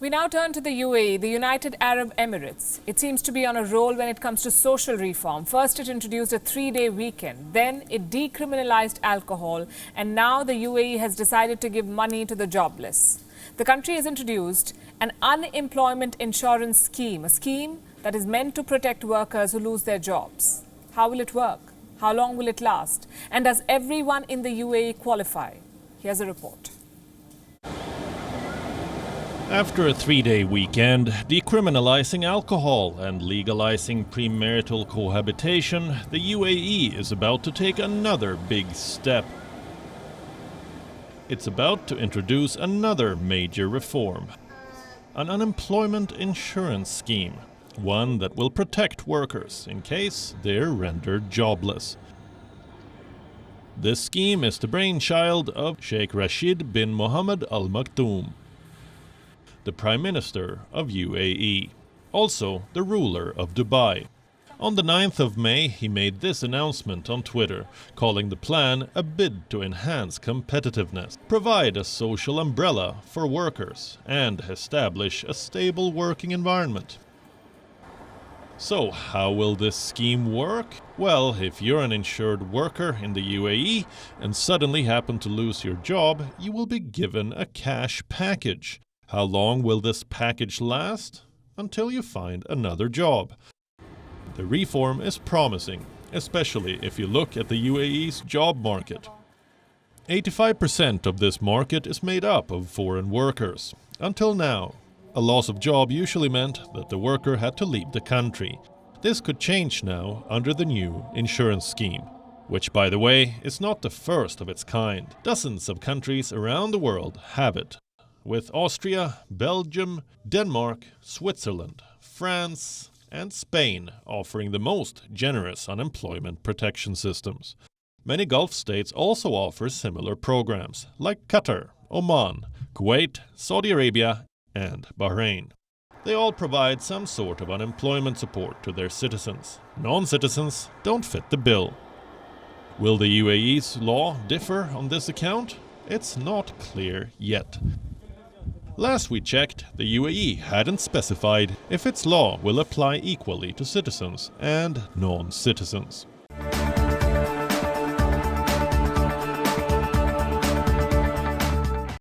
We now turn to the UAE, the United Arab Emirates. It seems to be on a roll when it comes to social reform. First, it introduced a 3-day weekend. Then, it decriminalized alcohol. And now, the UAE has decided to give money to the jobless. The country has introduced an unemployment insurance scheme, a scheme that is meant to protect workers who lose their jobs. How will it work? How long will it last? And does everyone in the UAE qualify? Here's a report. After a 3-day weekend, decriminalizing alcohol and legalizing premarital cohabitation, the UAE is about to take another big step. It's about to introduce another major reform, an unemployment insurance scheme, one that will protect workers in case they're rendered jobless. This scheme is the brainchild of Sheikh Rashid bin Mohammed Al Maktoum, the Prime Minister of UAE, also the ruler of Dubai. On the 9th of May, he made this announcement on Twitter, calling the plan a bid to enhance competitiveness, provide a social umbrella for workers, and establish a stable working environment. So, how will this scheme work? Well, if you're an insured worker in the UAE and suddenly happen to lose your job, you will be given a cash package. How long will this package last? Until you find another job. The reform is promising, especially if you look at the UAE's job market. 85% of this market is made up of foreign workers. Until now, a loss of job usually meant that the worker had to leave the country. This could change now under the new insurance scheme, which, by the way, is not the first of its kind. Dozens of countries around the world have it, with Austria, Belgium, Denmark, Switzerland, France, and Spain offering the most generous unemployment protection systems. Many Gulf states also offer similar programs, like Qatar, Oman, Kuwait, Saudi Arabia, and Bahrain. They all provide some sort of unemployment support to their citizens. Non-citizens don't fit the bill. Will the UAE's law differ on this account? It's not clear yet. Last we checked, the UAE hadn't specified if its law will apply equally to citizens and non-citizens.